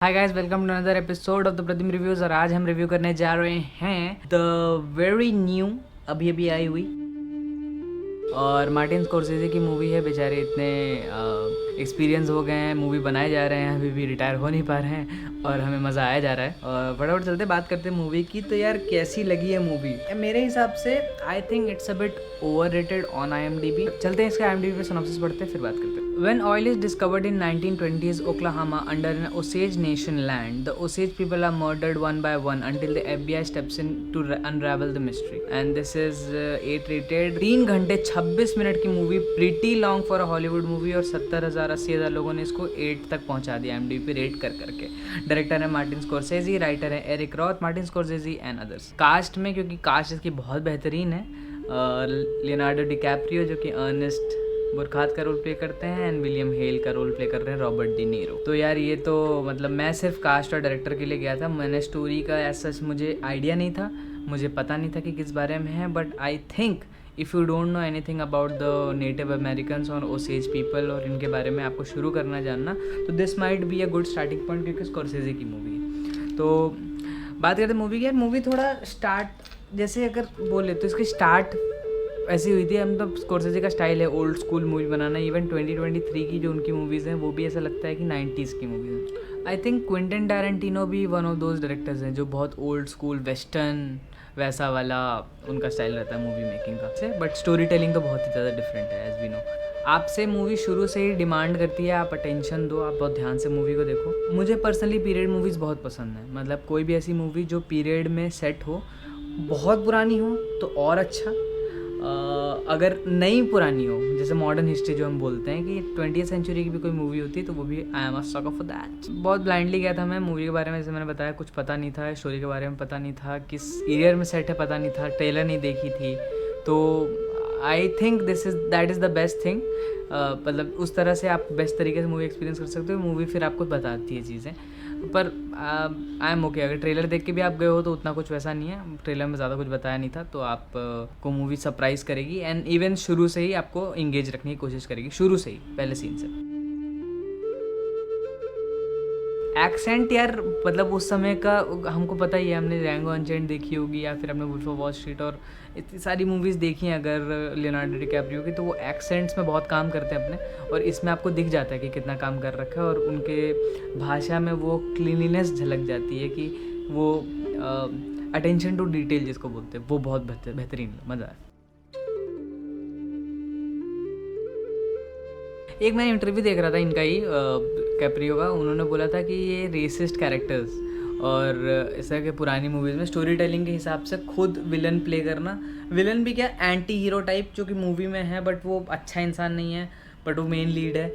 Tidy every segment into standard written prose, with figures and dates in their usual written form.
Hi guys, welcome to another episode of the Pratim reviews. और आज हम रिव्यू करने जा रहे हैं द वेरी न्यू, अभी अभी आई हुई और मार्टिन स्कॉर्सेज़े की मूवी है। बेचारे इतने एक्सपीरियंस हो गए हैं, मूवी बनाए जा रहे हैं, अभी भी रिटायर हो नहीं पा रहे हैं और हमें मज़ा आया जा रहा है। और फटाफट चलते बात करते हैं मूवी की। तो यार कैसी लगी है मूवी? मेरे हिसाब से I think it's a bit overrated on IMDb। चलते हैं इसके IMDb पे सिनॉप्सिस पढ़ते हैं, फिर बात करते हैं। When oil is discovered in 1920s Oklahoma under an Osage Nation land, the Osage people are murdered one by one until the FBI steps in to unravel the mystery. And this is 8 rated। 3 घंटे 26 minute की movie, pretty long for a Hollywood movie. और 70,000-80,000 लोगों ने इसको 8 तक पहुंचा दिया IMDb पे रेट कर करके। डायरेक्टर है मार्टिन स्कॉर्सेज़ी, राइटर है Eric Roth, Martin Scorsese and others. Cast में, क्योंकि कास्ट इसकी बहुत बेहतरीन है, लियोनार्डो डिकैप्रियो जो कि अर्नेस्ट बुरखात का रोल प्ले करते हैं एंड विलियम हेल का रोल प्ले कर रहे हैं रॉबर्ट डी नीरो। तो यार ये तो मतलब मैं सिर्फ कास्ट और डायरेक्टर के लिए गया था, मैंने स्टोरी का ऐसा मुझे आइडिया नहीं था, मुझे पता नहीं था कि किस बारे में है। But I think if you don't know anything about the native Americans और ओसेज पीपल और इनके बारे में आपको शुरू करना जानना, तो this might be a good starting point, क्योंकि स्कॉर्सेज़े की मूवी है। तो बात करते हैं मूवी की। यार मूवी थोड़ा स्टार्ट जैसे अगर बोले तो इसकी स्टार्ट ऐसी हुई थी, मतलब स्कॉर्सेज़े का स्टाइल है ओल्ड स्कूल मूवी बनाना। इवन 2023 की जो उनकी मूवीज़ हैं वो भी ऐसा लगता है कि 90s की मूवीज़ हैं। आई थिंक क्विंटन टैरेंटिनो भी वन ऑफ दोज डायरेक्टर्स हैं जो बहुत ओल्ड स्कूल वेस्टर्न वैसा वाला उनका स्टाइल रहता है मूवी मेकिंग का से। बट स्टोरी टेलिंग तो बहुत ही ज़्यादा डिफरेंट है, एज वी नो। आपसे मूवी शुरू से ही डिमांड करती है आप अटेंशन दो, आप बहुत ध्यान से मूवी को देखो। मुझे पर्सनली पीरियड मूवीज़ बहुत पसंद है, मतलब कोई भी ऐसी मूवी जो पीरियड में सेट हो, बहुत पुरानी हो तो और अच्छा, अगर नई पुरानी हो, जैसे मॉडर्न हिस्ट्री जो हम बोलते हैं कि 20th सेंचुरी की भी कोई मूवी होती है, तो वो भी I am a sucker for that. बहुत ब्लाइंडली गया था मैं मूवी के बारे में, जैसे मैंने बताया कुछ पता नहीं था, स्टोरी के बारे में पता नहीं था, किस ईयर में सेट है पता नहीं था, ट्रेलर नहीं देखी थी। तो I think that is the best thing. मतलब उस तरह से आप बेस्ट तरीके से मूवी एक्सपीरियंस कर सकते हो। मूवी फिर आपको बताती है चीज़ें, पर आई एम ओके। अगर ट्रेलर देख के भी आप गए हो तो उतना कुछ वैसा नहीं है, ट्रेलर में ज़्यादा कुछ बताया नहीं था, तो आप को मूवी सरप्राइज़ करेगी एंड इवन शुरू से ही आपको इंगेज रखने की कोशिश करेगी, शुरू से ही पहले सीन से। एक्सेंट यार मतलब उस समय का हमको पता ही है, हमने डैंगो अनचेंड देखी होगी या फिर हमने वुल्फ ऑफ वॉल स्ट्रीट और इतनी सारी मूवीज़ देखी हैं अगर लियोनार्डो डिकैप्रियो की, तो वो एक्सेंट्स में बहुत काम करते हैं अपने, और इसमें आपको दिख जाता है कि कितना काम कर रखा है। और उनके भाषा में वो क्लीनिनेस झलक जाती है कि वो अटेंशन टू डिटेल जिसको बोलते हैं, वो बहुत बेहतरीन, मज़ा है। एक मैं इंटरव्यू देख रहा था इनका ही कैप्रियो का, उन्होंने बोला था कि ये रेसिस्ट कैरेक्टर्स और ऐसा कि पुरानी मूवीज़ में स्टोरी टेलिंग के हिसाब से खुद विलन प्ले करना, विलन भी क्या एंटी हीरो टाइप जो कि मूवी में है, बट वो अच्छा इंसान नहीं है, बट वो मेन लीड है,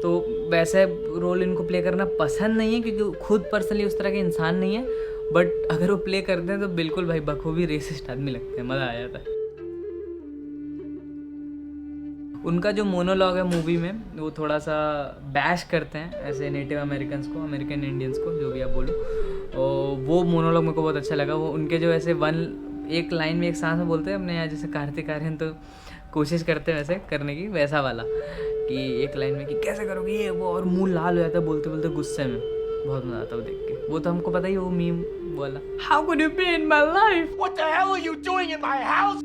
तो वैसे रोल इनको प्ले करना पसंद नहीं है, क्योंकि खुद पर्सनली उस तरह के इंसान नहीं है। बट अगर वो प्ले करते हैं तो बिल्कुल भाई बखूबी रेसिस्ट आदमी लगते हैं, मज़ा आ जाता है। उनका जो मोनोलॉग है मूवी में वो थोड़ा सा बैश करते हैं ऐसे नेटिव अमेरिकन्स को, अमेरिकन इंडियंस को, जो भी आप बोलो। और वो मोनोलॉग मेरे को बहुत अच्छा लगा। वो उनके जो ऐसे एक लाइन में एक सांस में बोलते हैं, अपने यहाँ जैसे कार्तिक आर्यन तो कोशिश करते हैं वैसे करने की, वैसा वाला कि एक लाइन में कि कैसे करोगे ये वो, और मुंह लाल हो जाता है बोलते बोलते गुस्से में। बहुत मज़ा आता है वो देख के। वो तो हमको पता ही है, वो मीम वाला how could you be in my life, what the hell are you doing in my house.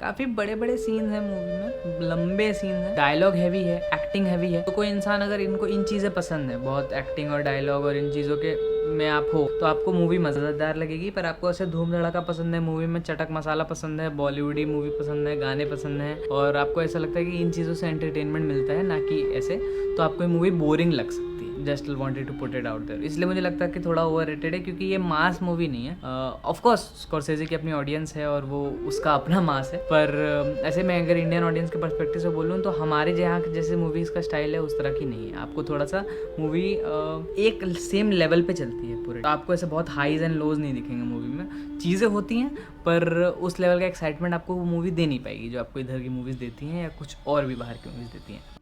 काफ़ी बड़े बड़े सीन हैं मूवी में, लंबे सीन हैं, डायलॉग हैवी है, एक्टिंग हैवी है। तो कोई इंसान अगर इनको इन चीज़ें पसंद है, बहुत एक्टिंग और डायलॉग और इन चीज़ों के में आप हो, तो आपको मूवी मज़ेदार लगेगी। पर आपको ऐसे धूम धड़ाका पसंद है, मूवी में चटक मसाला पसंद है, बॉलीवुडी मूवी पसंद है, गाने पसंद हैं, और आपको ऐसा लगता है कि इन चीज़ों से एंटरटेनमेंट मिलता है ना कि ऐसे, तो आपको ये मूवी बोरिंग लग सकती है। Just wanted to put it out there. इसलिए मुझे लगता है कि थोड़ा ओवररेटेड है, क्योंकि ये मास मूवी नहीं है। ऑफ कोर्स स्कॉर्सेज़े की अपनी ऑडियंस है और वो उसका अपना मास है, पर ऐसे मैं अगर इंडियन ऑडियंस के पर्सपेक्टिव से बोलूँ तो हमारे जहाँ जैसे मूवीज़ का स्टाइल है उस तरह की नहीं है। आपको थोड़ा सा मूवी एक सेम लेवल पे चलती है पूरे, तो आपको ऐसे बहुत हाईज एंड लोज नहीं दिखेंगे मूवी में। चीज़ें होती हैं पर उस लेवल का एक्साइटमेंट आपको वो मूवी दे नहीं पाएगी जो आपको इधर की मूवीज़ देती हैं या कुछ और भी बाहर की मूवीज़ देती हैं।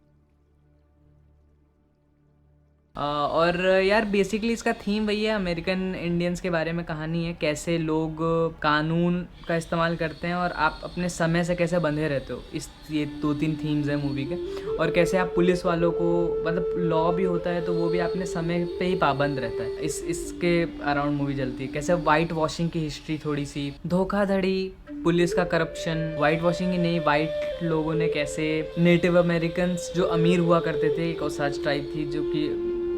और यार बेसिकली इसका थीम वही है, अमेरिकन इंडियंस के बारे में कहानी है, कैसे लोग कानून का इस्तेमाल करते हैं और आप अपने समय से कैसे बंधे रहते हो। ये 2-3 थीम्स हैं मूवी के, और कैसे आप पुलिस वालों को, मतलब लॉ भी होता है तो वो भी अपने समय पे ही पाबंद रहता है, इसके अराउंड मूवी चलती है। कैसे वाइट वॉशिंग की हिस्ट्री, थोड़ी सी धोखाधड़ी, पुलिस का करप्शन, वाइट वॉशिंग ही नहीं, वाइट लोगों ने कैसे नेटिव अमेरिकन जो अमीर हुआ करते थे, एक ओसाज ट्राइब थी जो कि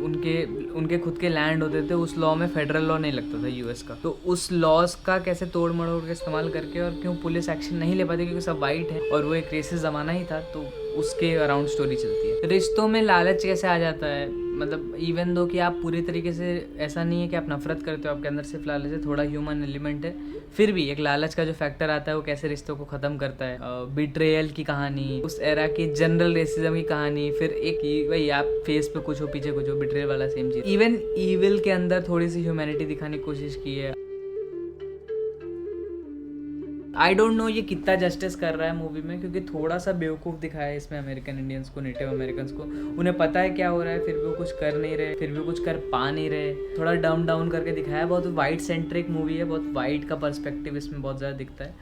उनके खुद के लैंड होते थे, उस लॉ में फेडरल लॉ नहीं लगता था यूएस का, तो उस लॉज का कैसे तोड़ मड़ोड़ के इस्तेमाल करके, और क्यों पुलिस एक्शन नहीं ले पाती क्योंकि सब वाइट है और वो एक रेसिस्ट ज़माना ही था, तो उसके अराउंड स्टोरी चलती है। रिश्तों में लालच कैसे आ जाता है, मतलब इवन दो कि आप पूरी तरीके से, ऐसा नहीं है कि आप नफरत करते हो, आपके अंदर सिर्फ लालच है, थोड़ा ह्यूमन एलिमेंट है, फिर भी एक लालच का जो फैक्टर आता है वो कैसे रिश्तों को ख़त्म करता है। बिट्रेयल की कहानी, उस एरा की जनरल रेसिज्म की कहानी, फिर एक वही आप फेस पे कुछ हो पीछे कुछ हो, बिट्रेयल वाला सेम चीज़। इवन ईविल के अंदर थोड़ी सी ह्यूमैनिटी दिखाने की कोशिश की है। आई डोंट नो ये कितना जस्टिस कर रहा है मूवी में, क्योंकि थोड़ा सा बेवकूफ़ दिखाया है इसमें अमेरिकन इंडियंस को, नेटिव अमेरिकन को। उन्हें पता है क्या हो रहा है, फिर भी वो कुछ कर नहीं रहे, फिर भी कुछ कर पा नहीं रहे, थोड़ा डम डाउन करके दिखाया है। बहुत वाइट सेंट्रिक मूवी है, बहुत वाइट का पर्सपेक्टिव इसमें बहुत ज़्यादा दिखता है,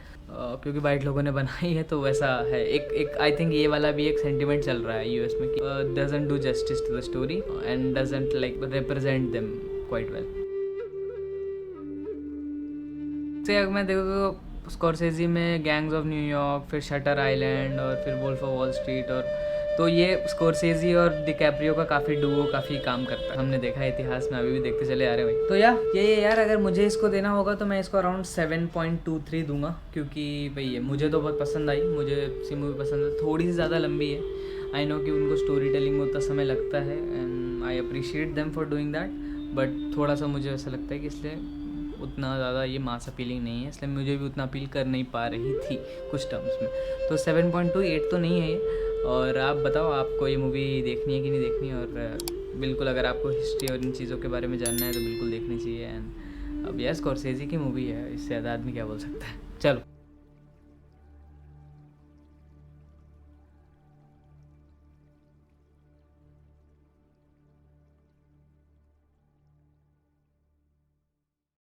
क्योंकि वाइट लोगों ने बनाई है, तो वैसा है। एक आई थिंक ये वाला भी एक सेंटिमेंट चल रहा है यूएस में कि doesn't do justice to the story and doesn't like represent them quite well. से अगर मैं देखो तो स्कॉर्सेज़ी में गैंग्स ऑफ न्यूयॉर्क, फिर शटर आइलैंड, और फिर वुल्फ ऑफ वॉल स्ट्रीट, और तो ये स्कॉर्सेज़ी और डिकैप्रियो का काफ़ी डुओ काफ़ी काम करता है, हमने देखा है इतिहास में, अभी भी देखते चले आ रहे भाई। तो यार अगर मुझे इसको देना होगा तो मैं इसको अराउंड 7.23 दूंगा, क्योंकि भाई ये मुझे तो बहुत पसंद आई, मुझे सी मूवी पसंद है। थोड़ी सी ज़्यादा लंबी है, आई नो कि उनको स्टोरी टेलिंग में उतना समय लगता है, and I appreciate them for doing that, but थोड़ा सा मुझे ऐसा लगता है कि इसलिए उतना ज़्यादा ये मास अपीलिंग नहीं है, इसलिए मुझे भी उतना अपील कर नहीं पा रही थी कुछ टर्म्स में। तो 7.28 तो नहीं है ये। और आप बताओ, आपको ये मूवी देखनी है कि नहीं देखनी है, और बिल्कुल अगर आपको हिस्ट्री और इन चीज़ों के बारे में जानना है तो बिल्कुल देखनी चाहिए। एंड अब यस स्कॉर्सेज़ी की मूवी है, इससे ज़्यादा आदमी क्या बोल सकता है। चलो।